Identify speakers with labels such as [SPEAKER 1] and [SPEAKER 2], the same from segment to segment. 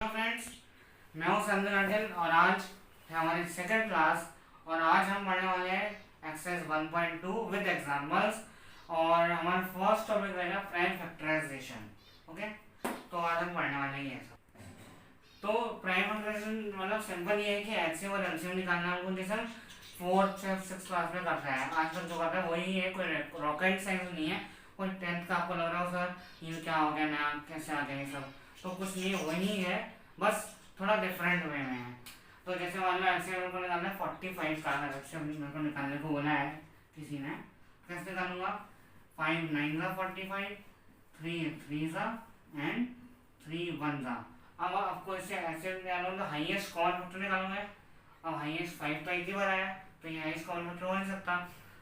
[SPEAKER 1] Hello friends, मैं हूं संजय अर्जन और आज है हमारी सेकंड क्लास। और आज हम पढ़ने वाले हैं एक्सरसाइज 1.2 विद एग्जांपल्स। और हमारा फर्स्ट टॉपिक रहेगा प्राइम फैक्टराइजेशन। ओके, तो आज हम पढ़ने वाले हैं ये सब। तो प्राइम फैक्टराइजेशन मतलब सिंपल ये है कि एचसीएफ और एलसीएम निकालना हमको जैसे फोर्थ फिफ्थ सिक्स क्लास में करता है। आज तक जो करता है वही है, कोई रॉकेट साइंस नहीं है। कोई टेंथ का आपको लग रहा हो सर ये क्या हो गया, नया कैसे आ गया ये सब, तो कुछ नहीं, वही है, बस थोड़ा डिफरेंट वे में है। तो जैसे मान लो ऐसे मेरे को निकालना है 45 का, अगर मेरे को निकालने को बोला है किसी ने, कैसे निकालूंगा? 5 9 ज़ा 45, 3 3 ज़ा एंड 3 1 ज़ा। अब आपको इसे ऐसे निकालूंगा तो हाईएस्ट कॉमन फैक्टर निकालूंगा। अब हाईएस्ट 5 तो एक ही बार आया, तो ये हाईएस्ट कॉमन फैक्टर हो नहीं सकता।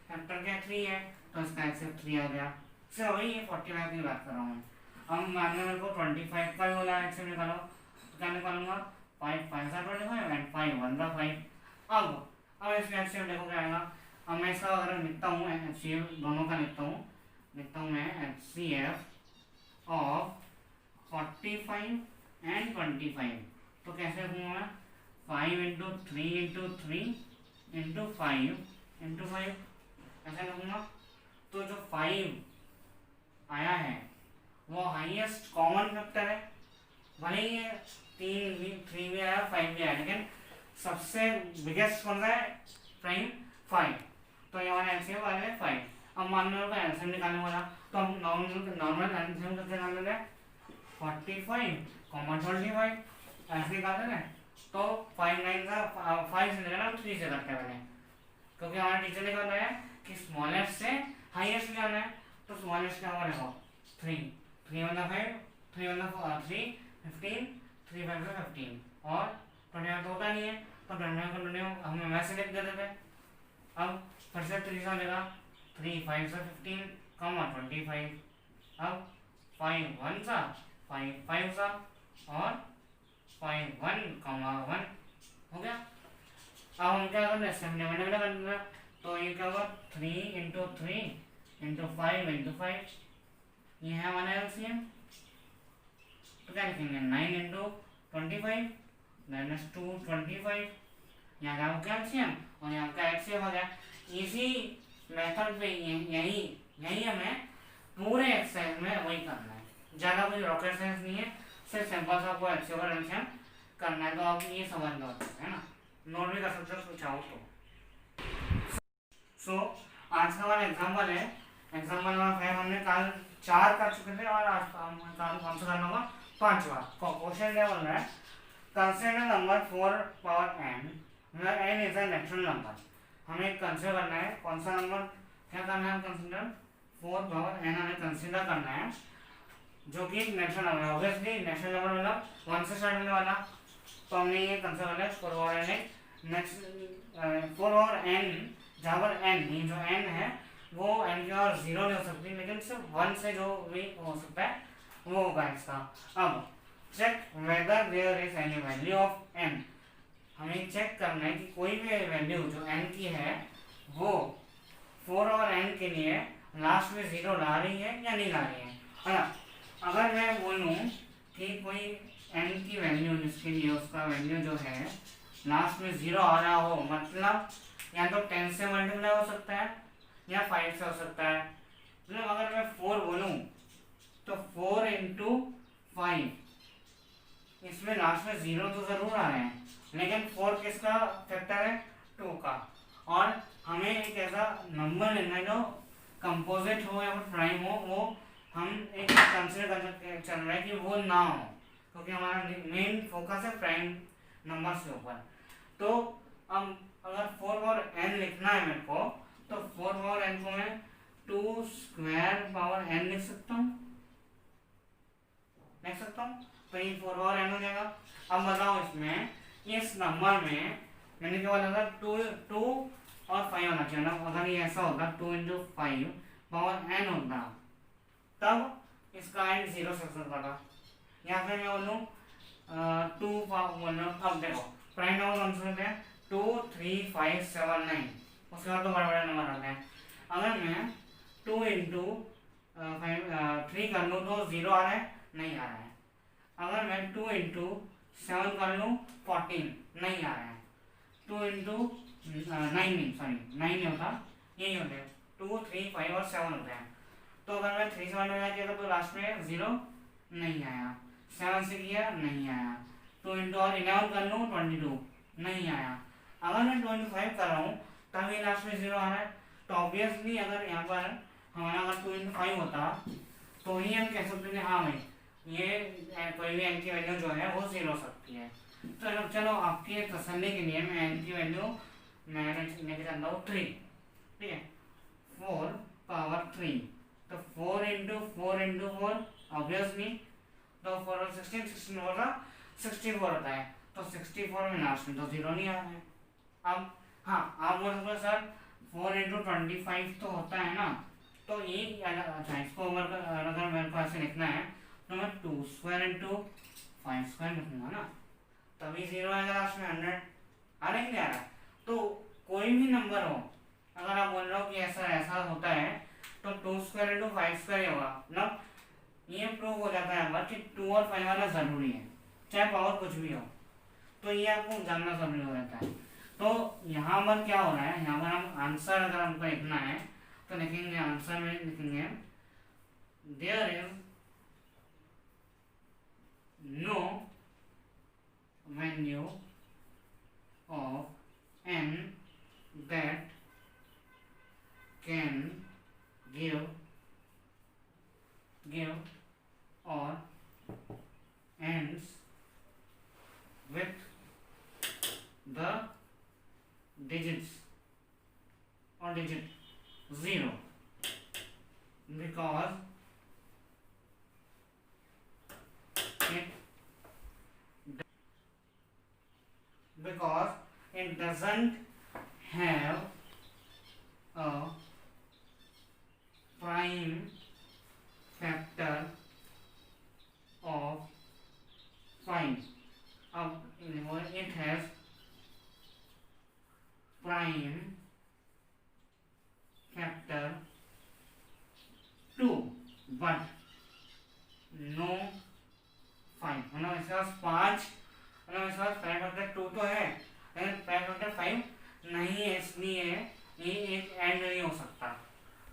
[SPEAKER 1] फैक्टर क्या 3 है, तो इसका एक्सेप्ट 3 आ गया। से वही है 45 की बात कर रहा हूँ। अब मान लो मेरे को 25 का भी बोला है एक्सेप्ट निकालो, तो क्या निकालूंगा? 5 5 ज़ा 25 एंड 5 1 ज़ा 5। अब इसमें एक्सेप्ट देखो क्या आएगा। अब मैं इसका अगर लिखता हूँ एचसीएफ दोनों का लिखता हूँ मैं एचसीएफ ऑफ 45 एंड 25। तो कैसे लिखूंगा मैं? 5 इंटू 3 इंटू 3 इंटू 5 इंटू 5 ऐसे लिखूंगा। तो जो 5 आया है वो हाईएस्ट कॉमन फैक्टर है। भले ही ये 3 भी आया 5 भी आया, लेकिन सबसे बिगेस्ट कौन सा है? प्राइम 5। तो ये हमारा एलसीएम आ गया 5। अब मान लो एलसीएम निकालने वाला, तो हम नॉर्मल एलसीएम कैसे निकाल लेंगे? 45 कॉमन 25 ऐसे निकाल लेंगे। तो 5 9 का 5 से लेना 3 से करते हैं पहले, क्योंकि हमारे टीचर ने कहा है कि स्मॉलेस्ट से हाईएस्ट जाना है। तो स्मॉलेस्ट क्या होगा देखो 3 3 1 5 3 1 3 15 3 5 15 और 25 तो होता नहीं है, तो 25 को 25 हम वैसे लिख देते थे। अब फिर से 3 से लेगा 3 5 से 15 कॉमा 25। अब 5 1 सा 5 5 सा और 5 1 कॉमा 1 हो गया। अब हम क्या करना है? सिम्पलीफाई करना है। तो ये क्या होगा? 3 इंटू 3 इंटू 5 इंटू 5, ये है हमारा एलसीएम। तो क्या लिखेंगे? 9 इंटू 25 माइनस 2 25। यहाँ का आपका एलसीएम और यहाँ का एचसीएफ हो गया। इसी मेथड पे यही हमें पूरे एक्सरसाइज में वही करना है। ज़्यादा कोई रॉकेट साइंस नहीं है, सिर्फ सिंपल सा आपको एचसीएफ और एलसीएम करना है। तो आप ये समझ लो, है ना? नोट भी कर सकते हो कुछ चाहो तो। सो आज का हमारा एग्जाम्पल है, एग्जाम्पल नंबर 5 हमने कल 4 कर चुके थे और आज कल कौन सा करना होगा? 5वां। क्वेश्चन क्या बोल रहा है? Consider number 4 power n where n is a natural number. हमें कंसिडर करना है कौन सा नंबर, क्या करना है? कंसिडर 4 पावर n हमें कंसिडर करना है जो कि नेचुरल नंबर है। ऑब्वियसली नेचुरल नंबर मतलब 1 से स्टार्ट होने वाला, तो हमने ये कंसिडर करना है 4 power n। Next 4 power n, जहाँ पर n ये जो n है वो n की और 0 नहीं हो सकती, लेकिन सिर्फ 1 से जो भी हो सकता है वो होगा इसका। अब check whether there is any value of n। हमें चेक करना है कि कोई भी वैल्यू जो n की है वो 4 और n के लिए लास्ट में 0 ला रही है या नहीं ला रही है ना? अगर मैं बोलूँ कि कोई n की वैल्यू जिसके लिए उसका वैल्यू जो है लास्ट में 0 आ रहा हो, मतलब या तो 10 से मल्टीप्लाई हो सकता है या 5 से हो सकता है। मतलब अगर मैं 4 बोलूँ तो 4 इंटू 5, इसमें लास्ट में 0 तो जरूर आ रहे हैं, लेकिन 4 किसका फैक्टर है? 2 का। और हमें एक ऐसा नंबर लेना है जो कंपोजिट हो या फिर प्राइम हो, वो हम एक कंसिडर कर चल रहा है कि वो ना हो, क्योंकि हमारा मेन फोकस है प्राइम नंबर के ऊपर। तो अब अगर 4 पावर n लिखना है मेरे को, तो 4 पावर n को मैं 2 स्क्वायर पावर n लिख सकता हूँ। तो ये 4 पावर n हो जाएगा। अब बताओ इसमें इस नंबर में मैंने क्या बोला था? 2 और 5 होना चाहिए ना। अगर ये ऐसा होता 2 इंटू 5 पावर n होता, तब इसका एंड 0 से सकता था। या फिर मैं बोलूँ 2 पावर बोल रहा हूँ। अब देखो प्राइम नंबर कौन से होते हैं? 2 3 5 7 9, उसके बाद तो बड़े बड़े नंबर आते हैं। अगर मैं 2 इंटू 3 कर लूँ तो 0 आ रहा है? नहीं आ रहा है। अगर मैं 2 इंटू 7 कर लूँ 14, नहीं आ रहा है। 2 इंटू 9 नहीं, सॉरी 9 नहीं होता, यही होते हैं 2, 3, 5 और 7 होते हैं। तो अगर मैं 3 से मल्टीप्लाई किया तो लास्ट में 0 नहीं आया, 7 से किया नहीं आया, 2 इंटू और 11 कर लूँ 22 नहीं आया। अगर मैं 25 कर रहा हूँ तभी लास्ट में 0 आ रहा है। तो ऑब्वियसली अगर यहाँ पर हमारा अगर 2 इंटू 5 होता तो ही हम कह सकते थे हाँ भाई ये कोई भी एन की वैल्यू जो है वो 0 हो सकती है। तो चलो आपके तसल्ली के लिए मैं एन की वैल्यू मैं लेके चलता हूँ 3, ठीक है, 4 पावर 3। तो 4 इंटू 4 ऑब्वियसली, तो 4 और 16 होगा 64 होता है। तो 64 में लास्ट में तो 0 नहीं आ रहा है। अब हाँ आप बोल सकते सर 4 इंटू 25 तो होता है ना, तो ये अच्छा इसको अगर मेरे को ऐसे लिखना है तो मैं 2 स्क्वायर इंटू 5 स्क्वायर लिखूंगा ना, तभी 0 आएगा लास्ट में। 100 आ रहा है नहीं आ रहा है। तो कोई भी नंबर हो, अगर आप बोल रहे हो कि ऐसा ऐसा होता है तो 2 स्क्वायर इंटू 5 स्क्वायर होगा, मतलब ये प्रूव हो जाता है कि 2 और 5 वाला जरूरी है, चाहे पावर कुछ भी हो। तो ये आपको जानना जरूरी हो जाता है। तो यहाँ पर क्या हो रहा है, यहाँ पर हम आंसर अगर हमको लिखना है तो लिखेंगे, आंसर में लिखेंगे there is no value of n that can give or ends with the digits or digit 0 because it doesn't have a prime factor of 5. अब it has prime factor 2 but no 5, मतलब इसके पास 5, मतलब इसके पास prime factor 2 तो है लेकिन prime factor 5 नहीं है, इसलिए ये एक एंड नहीं हो सकता।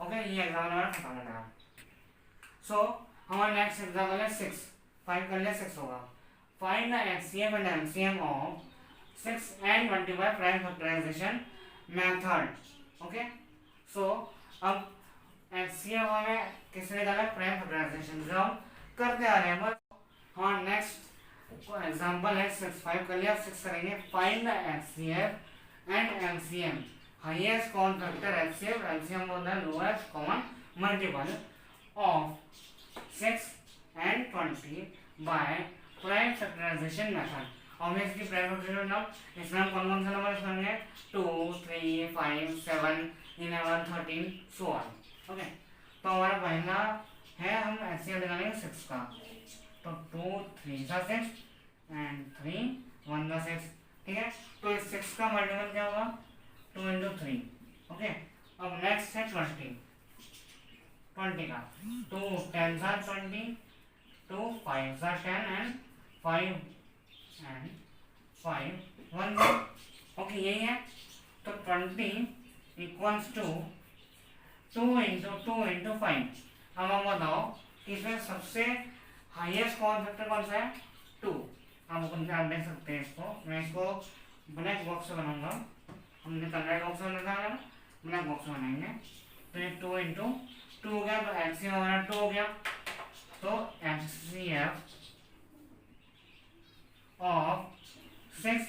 [SPEAKER 1] ओके, ये एग्जाम्पल हमारा खत्म हो गया। सो हमारा नेक्स्ट एग्जाम्पल है 6, 5 कर लिया 6 होगा। Find the HCF and LCM of 6 and 25 prime factorisation method. Okay, so अब एचसीएफ हमें किसने निकाला, प्राइम फैक्टराइजेशन, जो हम करते आ रहे हैं। बस हाँ नेक्स्ट एग्जाम्पल है 6, 5 कर लिया, 6 करेंगे। Find the HCF and LCM, highest common factor HCF, LCM होता है lowest common multiple of 6 and 20 by prime factorisation method. Obviously prime factorization now इसमें हम कौन कौन से नंबर करेंगे, 2, 3, 5, 7, 11, 13 सो ऑन। ओके, तो हमारा पहला है हम एचसीएफ निकालेंगे 6 का, तो 2 3 का 6 एंड 3 1 का 6, ठीक है। तो इस 6 का मल्टीपल क्या होगा, 2 इंटू 3। ओके, अब नेक्स्ट है 20 का, 2 10 का 20, 2 5 का 10 एंड 5 1 का। ओके, यही है। तो 20 इक्वल्स टू 2 इंटू 5। अब हम बताओ कि इसमें सबसे हाईएस्ट कॉमन फैक्टर कौन सा है, 2। आप देख सकते हैं इसको, मैं इसको ब्लैक बॉक्स से बनाऊंगा, हमने कलर बॉक्स में बनाया, ब्लैक बॉक्स में बनाएंगे। तो ये 2 इंटू 2 हो गया, तो एचसीएफ हमारा 2 हो गया। तो एचसीएफ ऑफ 6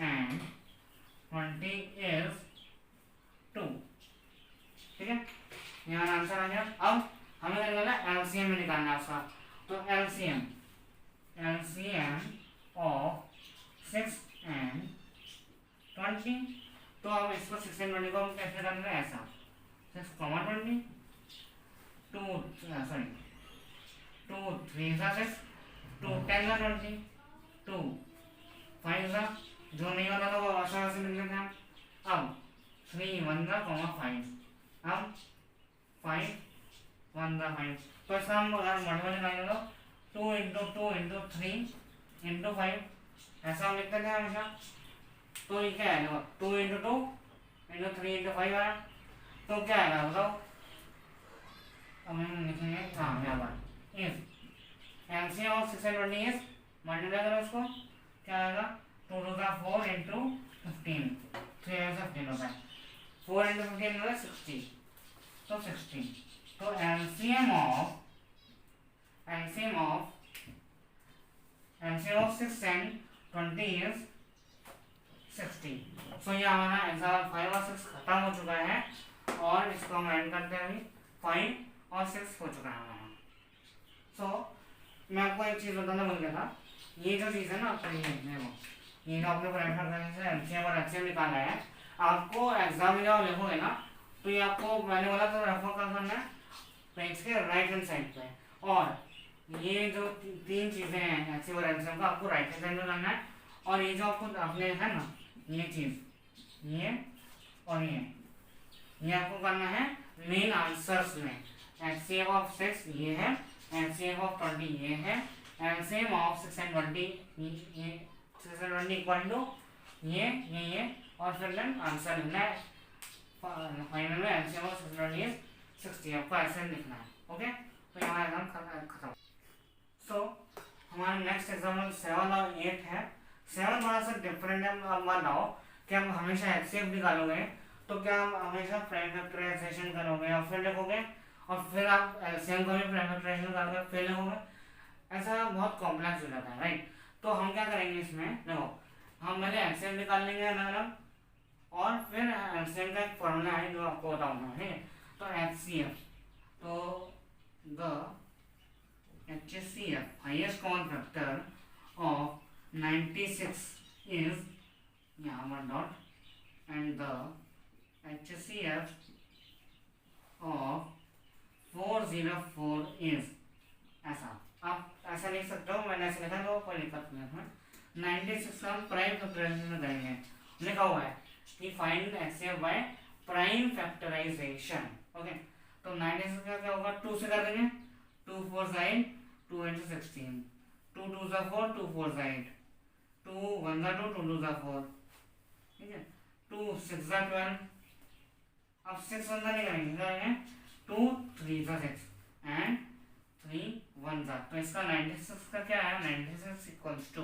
[SPEAKER 1] and 20 is 2, ठीक है, यहाँ आंसर आ गया। अब हमें क्या करना है, एलसीएम में निकालना है उसका। तो एलसीएम ऑफ 6 and 20, तो अब इसको 6 and 20 को हम कैसे करना है, ऐसा 6, 20, 2 3 का 6, 2 10 का 20, 2 5 का, जो नहीं होता था वो आसानी से लिख लेते हैं। अब 3 1 का 5, अब 5 1 का 5, तो इसका हम अगर मल्टीपल निकालेंगे तो 2 इंटू 3 इंटू 5 ऐसा हम लिखते थे हमेशा। तो ये क्या है, 2 इंटू 2 इंटू 3 इंटू 5 आया, तो क्या आएगा बताओ। अब हम लिखेंगे, हाँ यहाँ पर is LCM of 6 and 20 is, multiply करो उसको, क्या आएगा 2 टू द 4 इंटू 15, 3 15 होता है, 4 इंटू 15 होता है 60, तो 16। तो एलसीएम ऑफ 6 and 20 is 60। सो ये हमारा एग्जाम्पल 5 और 6 खत्म हो चुका है, और इसको हम एंड करते हैं अभी। 5 और 6 हो चुका है हमारा। मैं आपको एक चीज़ बताना भूल गया था, ये जो चीज़ है ना आपका, ये जो आपने प्रेफर करने से एलसीएम और एचसीएम निकाला है, आपको एग्जाम में जब लिखोगे ना, तो ये आपको मैंने बोला था रेफर करना है पेज के राइट हैंड साइड पे, और ये जो तीन चीज़ें हैं एचसीएम और एलसीएम का, आपको राइट हैंड साइड में करना है। और ये जो आपको अपने है ना, ये चीज़, ये और ये आपको करना है मेन आंसर्स में। एचसीएम ऑफ 6 ये है, एलसीएम ऑफ 20 ये है, एलसीएम ऑफ 6 and 20 ये 6 and 20 इक्वल टू ये, और फिर देन आंसर लिखना है फाइनल में। एलसीएम ऑफ 6 and 20 इज 60, आपको ऐसे लिखना है। ओके, तो यहाँ एग्जाम खत्म। सो हमारा नेक्स्ट एग्जाम्पल 7 और 8 है। 7 थोड़ा सा डिफरेंट है। अब मान लो कि आप हमेशा एचसीएफ निकालोगे, तो क्या आप हमेशा प्राइम फैक्टराइजेशन करोगे और फिर लिखोगे, और फिर आप एलसीएम को भी प्राइम फैक्टराइजेशन करके फिर लिखोगे, ऐसा बहुत कॉम्प्लेक्स हो जाता है, राइट। तो हम क्या करेंगे इसमें, देखो हम पहले एलसीएम निकाल लेंगे अलग अलग, और फिर एलसीएम का एक फॉर्मूला है जो आपको बताऊंगा, ठीक है। तो एचसीएफ, तो the HCF highest common factor of 96 is, यहाँ पर dot, and the HCF of 404 is, ऐसा आप ऐसा लिख सकते हो, मैंने ऐसे लिखा तो कोई दिक्कत नहीं है। 96 का हम प्राइम फैक्टराइजेशन में करेंगे, लिखा हुआ है कि find HCF by prime factorization. Okay, तो 96 का क्या होगा, 2 से कर देंगे, 2 4 8, 2 into 16, 2 2 जा 4, 2 4 जा 8, 2 1 जा 2, 2 2 जा 4, ठीक है, 2 6 जा 12। अब 6 1 जा नहीं करेंगे, 2 3 जा 6 एंड 3 1 जा, तो इसका 96 का क्या है, 96 equals to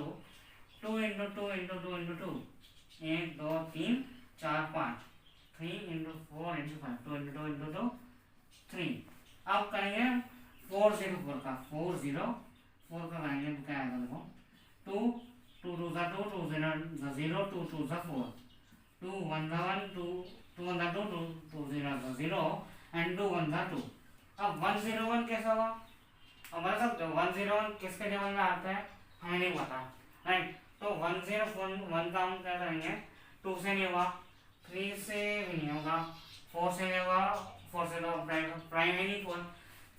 [SPEAKER 1] 2 into 2 into 2 into 2, 1 2 3 4 5, 3 into 4 into 5, 2 into 2 into 2 3। अब करेंगे 404 का, 404 का करेंगे तो क्या आएगा, देखो 2 2 2 जा 2, 2 0 जा 0, 2 2 जा 4, 2 1 जा 1, 2 2 1 जा 2, 2 2 0 जा 0 एंड 2 1 जा 2। अब 101 कैसा होगा, अब बता सकते हो 101 किसके टेबल में आता है, हमें नहीं पता, राइट। तो 101 का हम क्या करेंगे, 2 से नहीं होगा, 3 से भी नहीं होगा, 4 से नहीं होगा, 4 से तो प्राइम है नहीं,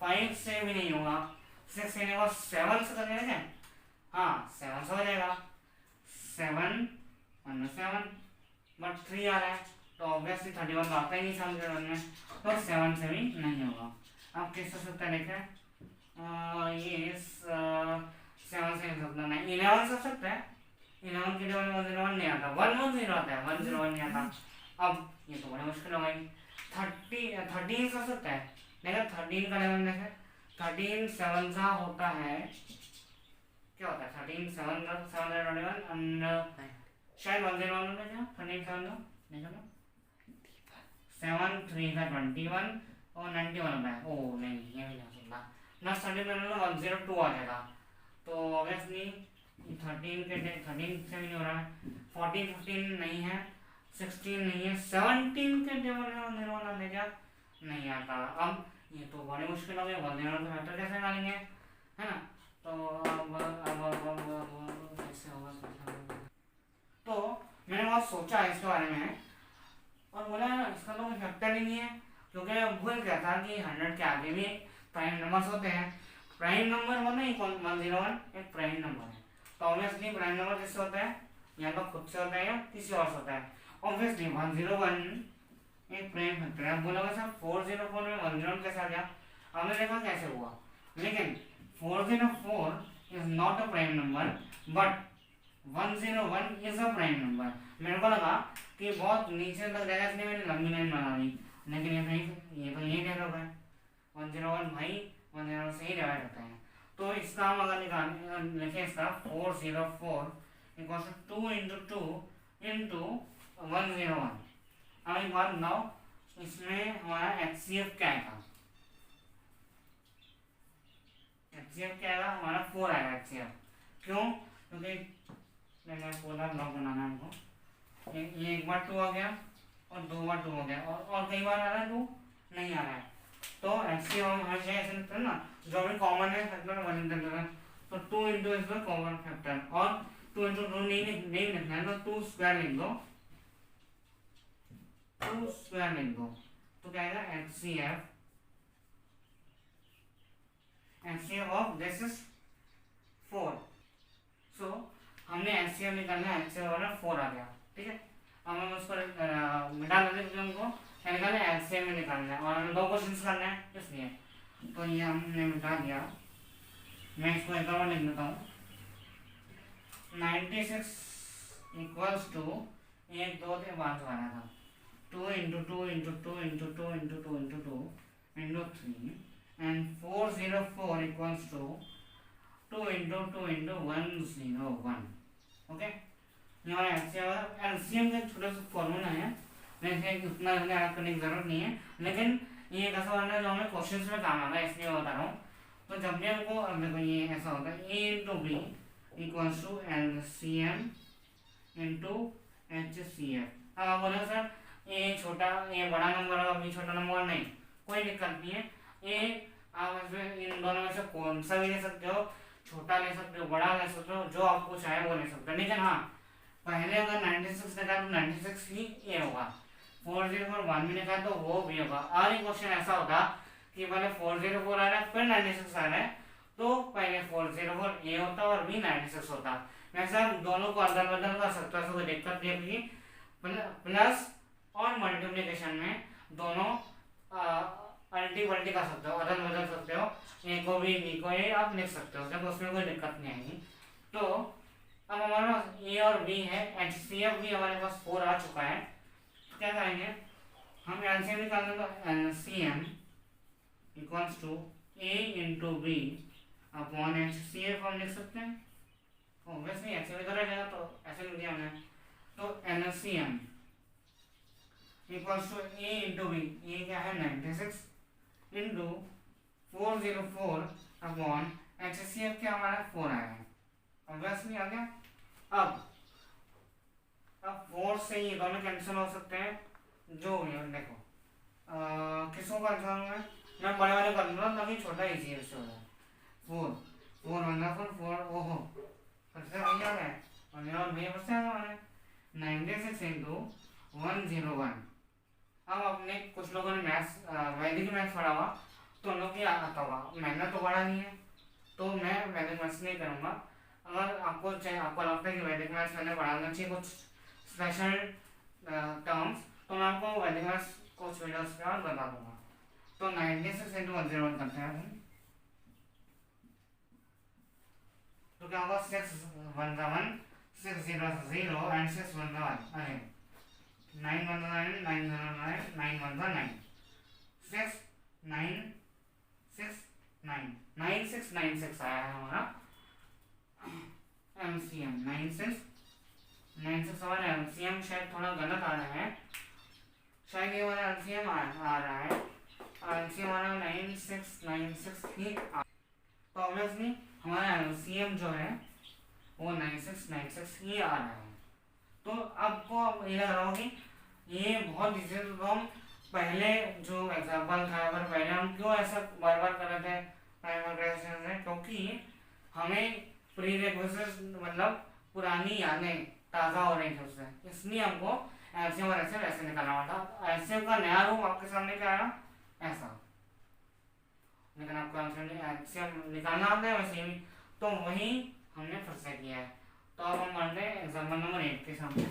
[SPEAKER 1] 5 से भी नहीं होगा, 6 से नहीं होगा, 7 से कर देंगे, हाँ 7 से हो जाएगा, 7 1 7, बट 3 आ रहा है तो ऑब्वियसली 31 तो आता ही नहीं सामने टेबल में, तो 7 से भी नहीं होगा। अब किस से सकता है देखें, ये 7 से नहीं सकता, नहीं 11 से सकता है, 11 के टेबल में 101 नहीं आता, 110 आता है, 101 नहीं आता। अब ये तो बड़ी मुश्किल हो गई, 13 से सकता है, देखो 13 का लेवल देखें, 13 7 सा होता है, क्या होता है 13 7 721 एंड शायद 101 होता है, 13 7 देखो ना, 7 3 का 21 और 91 होता है, ओह नहीं ये भी नहीं सकता ना, 102 आ जाएगा, तो ऑब्वियसली 13 से भी नहीं हो रहा है, 14 15 नहीं है, 16 नहीं है, 17 के टेबल में 101 आ जाएगा, नहीं आता। अब ये तो बड़ी मुश्किल हो गई, 101 का फैक्टर कैसे निकालेंगे, है ना। तो अब कैसे होगा, तो मैंने बहुत सोचा इसके बारे में और बोला इसका तो कोई फैक्टर ही नहीं है, क्योंकि भूल गया था कि 100 के आगे भी प्राइम नंबर्स होते हैं। प्राइम नंबर होना ही 101 एक प्राइम नंबर है, तो ऑब्वियसली प्राइम नंबर किससे होता है, या तो खुद से होता है या किसी और से होता है। ऑब्वियसली 101 एक प्राइम फैक्टर है। बोलोगे सर 404 में 101 कैसे आ गया, हमने देखा कैसे हुआ, लेकिन 404 is not a prime number, but 101 is a prime number. मेरे को लगा कि बहुत नीचे तक जाएगा इसलिए मैंने लंबी लाइन बना दी, लेकिन ये तो यही डिवाइड होगा। 101 भाई 101 से ही डिवाइड होता है। तो इसका हम अगर निकालें लिखें इसका 404 इक्वल टू 2 इंटू 2 इंटू 101। अब एक बात बताओ, इसमें हमारा HCF क्या आएगा? HCF क्या आएगा? हमारा 4 आएगा HCF। क्यों? क्योंकि मैंने बोला ब्लॉक बनाना है हमको। ये एक बार 2 आ गया और 2 बार 2 हो गया, और कई बार आ रहा है 2 नहीं आ रहा है। तो HCF हम हमेशा ऐसे लिखते हैं ना, जो भी कॉमन है फैक्टर 1 इंटू, तो 2 into is the common factor, और 2 इंटू 2 नहीं लिखना है तो 2 स्क्वायर लिख दो, 2 स्क्वायर लिख दो। तो क्या आएगा? HCF of this is 4। सो हमने HCF निकालना है, HCF वाला 4 आ गया, ठीक है। अब हम उसको मिटा देते हैं, हमको निकालना है LCM में निकालना है, और हमें 2 क्वेश्चंस करना है इसलिए। तो ये हमने मिटा दिया। मैं इसको एक बार लिख देता हूँ। 96 इक्वल्स टू 1 2 3 5 आना था, 2 into 2 into 2 into 2 into 2 into 2 into 3 and 404 equals to 2 into 2 into 101। Okay, ये हमारा एलसीएम का छोटा सा फॉर्मूला है, वैसे उतना याद करने की जरूरत नहीं है, लेकिन ये एक ऐसा फॉर्मूला है जो हमें क्वेश्चंस में काम आता है, इसलिए बता रहा हूँ। तो जब भी हमको देखो ये ऐसा होता है, A into B equals to LCM into HCF। अब आप बोले सर ए छोटा ए बड़ा नंबर होगा बी छोटा नंबर, नहीं, कोई दिक्कत नहीं है। ए आप इन दोनों में से कौन सा भी ले सकते हो, छोटा ले सकते हो, बड़ा ले सकते हो, जो आपको चाहे वो ले सकते हो। लेकिन हाँ, पहले अगर 96 निकाला तो 96 ही ए होगा, 404 भी निकाला तो वो भी होगा। और एक क्वेश्चन ऐसा होगा कि पहले 404 आ रहा है फिर 96 आ रहा है, तो पहले 404 ए होता और बी 96 होता। वैसे आप दोनों को अदल बदल कर सकते हो, कोई दिक्कत नहीं होगी। प्लस और मल्टीप्लिकेशन में दोनों अल्टी पल्टी कर सकते हो, अदल बदल सकते हो, ए को भी बी को ए आप लिख सकते हो, जब उसमें कोई दिक्कत नहीं आएगी। तो अब हमारे पास ए और बी है, HCF भी हमारे पास 4 आ चुका है। तो क्या करेंगे हम? एलसीएम निकालने तो LCM equals to A into B upon HCF हम लिख सकते हैं। ऑब्वियसली HCF इधर आ जाएगा तो ऐसे लिख दिया हमने। तो LCM equals to A into B, A क्या है 96 इंटू 404 अपॉन HCF क्या हमारा 4 आया है, ऑब्वियसली आ गया। अब 4 से ये दोनों कैंसिल हो सकते हैं, जो भी है। देखो किसको कैंसिल होंगे, मैं बड़े वाले कर दूंगा ताकि छोटा इजी है इससे हो जाए। 4 4 ओहो फिर से वही आ गया, और मेरा भैया फिर से हमारे 96 इंटू 101। अब अपने कुछ लोगों ने मैथ्स वैदिक मैथ्स पढ़ा हुआ तो उन लोग की आता होगा, मैंने तो पढ़ा नहीं है तो मैं वैदिक मैथ्स नहीं करूँगा। अगर आपको आपको लगता है कि वैदिक मैथ्स मैंने पढ़ाना चाहिए कुछ स्पेशल टर्म्स, तो मैं आपको वैदिक मैथ्स कुछ वीडियोस के बाद बता दूंगा। तो 96 इंटू 101 करते हैं हम, तो क्या होगा 6 1 1 6 0 0 एंड 6 1 1, अरे 9 1 9 9 0 9 9 1 9 6 9 6 9 9 6 9 6 आया है हमारा LCM 96 96 हमारा LCM शायद थोड़ा गलत आ रहा है, शायद ये हमारा LCM आ रहा है, LCM हमारा 9696 ही तो ऑब्वियसली हमारा LCM जो है वो 9696 ही आ रहा है। तो आपको ये लग रहा होगा कि ये बहुत इजी, तो हम पहले जो एग्जाम्पल था अगर पहले हम क्यों ऐसा बार बार कर रहे थे प्राइमल ग्रेजुएशन में, क्योंकि हमें प्री रिक्विजिट मतलब पुरानी यादें ताज़ा हो रही थी उससे, इसलिए हमको एलसीएम और एचसीएफ ऐसे निकालना हुआ था। एलसीएम का नया रूप आपके सामने क्या आया ऐसा, लेकिन आपको एलसीएम निकालना आता है वैसे भी, तो वही हमने फिर से किया है। तो अब हम बढ़ते हैं एग्जाम्पल नंबर 8 के सामने।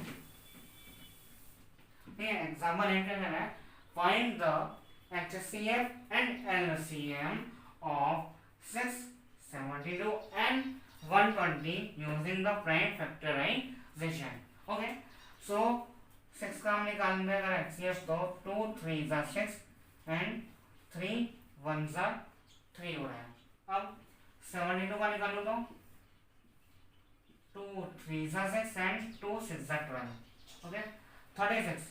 [SPEAKER 1] ठीक है, एग्जाम्पल 8 क्या है, find the HCF and LCM of 6 72 and 120 using the prime factorization. Okay, so 6 का हम निकालेंगे अगर HCF तो 2 3 जा 6 एंड 3 1 जा 3 हो रहा है. अब 72 का निकालो तो 2 3 जा 6 एंड 2 6 जा 12. Okay, 36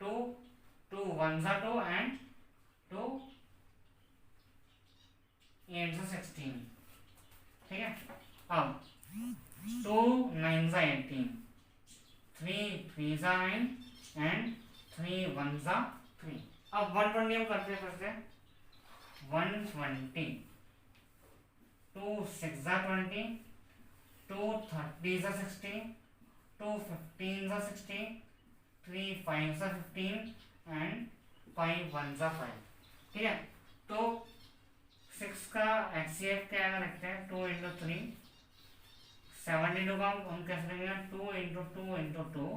[SPEAKER 1] 2 2 1 जा 2 एंड 2 8 जा 16. ठीक है. अब 2 9 जा 18, 3 3 जा 9 एंड 3 1 जा 3. अब 120 हम करते हैं फिर से. 120 2 6 जा 20, 2 30 जा 60, 2 15 जा 60, 3 5 जा 15 एंड 5 1 जा 5. ठीक है. तो 6 का HCF क्या रखते हैं 2 इंटू 3. 72 का हम कैसे लेंगे 2 इंटू 2 इंटू 2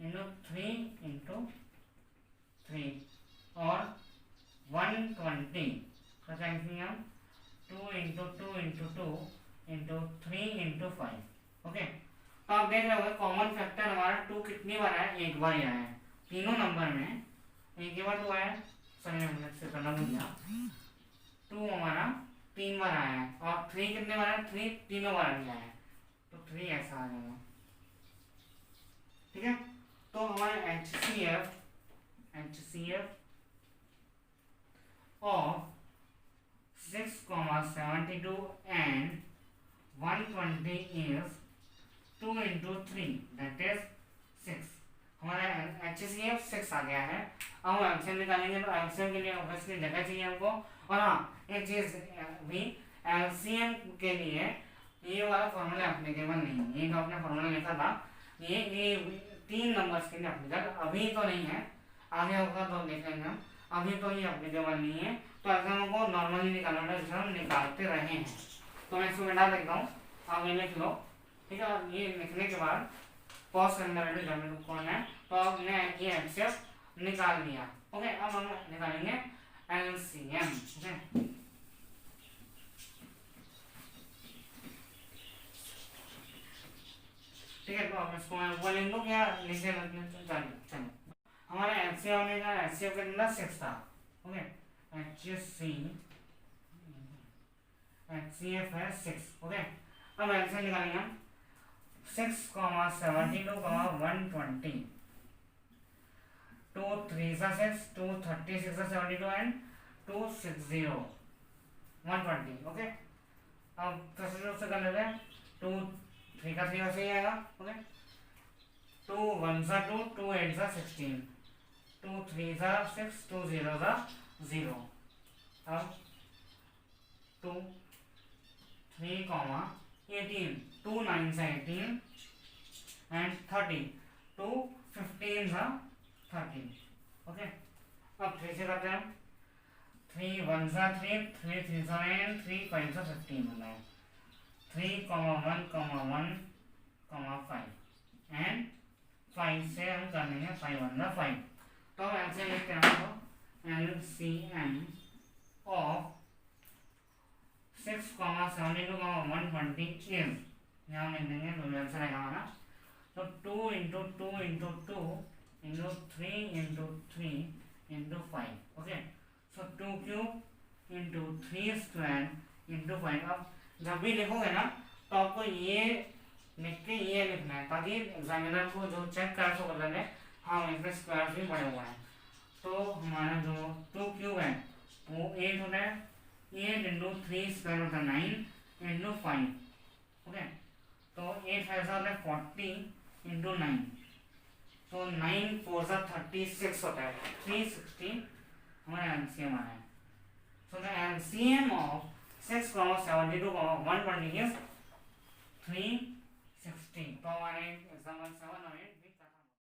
[SPEAKER 1] इंटू 3 इंटू 3 और 120 का क्या लिखेंगे हम 2 into 2 into 2 into 3 into 5. Okay. तो आप देख रहे होंगे कॉमन फैक्टर हमारा 2 कितनी बार आया, एक बार ही आया है. तीनों नंबर में एक ही बार 2 आया. सही हमने से करना भूल गया. 2 हमारा 3 बार आया है और 3 कितने बार आया, 3 तीनों बार आया है. तो 3 ऐसा आ जाएगा. ठीक है. तो हमारा HCF of 6,72 and 120 is 2 into 3 that is 6. हमारा HCF 6 आ गया है. अब हम LCM निकालेंगे तो LCM के लिए ऑब्वियसली जगह चाहिए हमको. और हाँ एक चीज भी LCM के लिए ये वाला फॉर्मूला एप्लीकेबल नहीं है. ये जो आपने फॉर्मूला लिखा था ये 3 नंबर्स के लिए एप्लीकेबल अभी तो नहीं है. आगे होगा तो देखेंगे हम. अभी तो ये एप्लीकेबल नहीं है. तो ऐसा हमको नॉर्मली निकालना है जिसे हम निकालते रहे हैं. तो मैं इसको मिटा देता हूँ. आप ये लिख लो. ठीक है. ये लिखने के बाद पॉज करना है जब कौन है तो आपने ये HCF निकाल लिया. ओके. अब हम निकालेंगे LCM. ठीक है. तो अब इसको मैं बोलेंगे क्या लिखे चलो हमारा LCM होने का HCF का कितना 6 था. ओके. HCF है 6. ओके. अब LCM निकालेंगे हम 6,72, 120, 2 3 जा 6, 2 36 जा 72 एंड 2 60 120. ओके. अब दूसरे से कर लेते हैं. 2 3 का 3 वैसे ही आएगा. ओके. 2 1 जा 2, 2 8 जा 16, 2 3 जा 6, 2 0 जा 0. अब 2 3 18, 2 9 जा 18 एंड 30, 2 15 जा 30. ओके. अब 3 से करते हैं. 3 1 जा 3, 3 3 जा 9, 3 5 जा 15 होना है. 3, 1, 1, 5 एंड 5 से हम कर लेंगे 5 1 जा 5. तो ऐसे लिखते हैं हम LCM of 6,72, 120 is यहाँ लिख देंगे तो आंसर आएगा हमारा. तो 2 into 2 into 2 into 3 into 3 into 5. Okay. So 2 cube into 3 square into 5. अब जब भी लिखोगे ना तो आपको ये लिख के ये लिखना है ताकि एग्जामिनर को जो चेक कर सको लगे हाँ इसमें स्क्वायर भी बने हुआ है. तो हमारा जो 2 क्यूब है वो 8 होता है. 8 इंटू 3 स्क्वायर होता है 9 इंटू 5. ओके. तो 8 ऐसा होता है 40 इंटू 9. तो 9 4 जा 36 होता है. 360 हमारा LCM आया है. So the LCM of 6,72, 120 is 360. तो हमारे एग्जाम्पल 7 और 8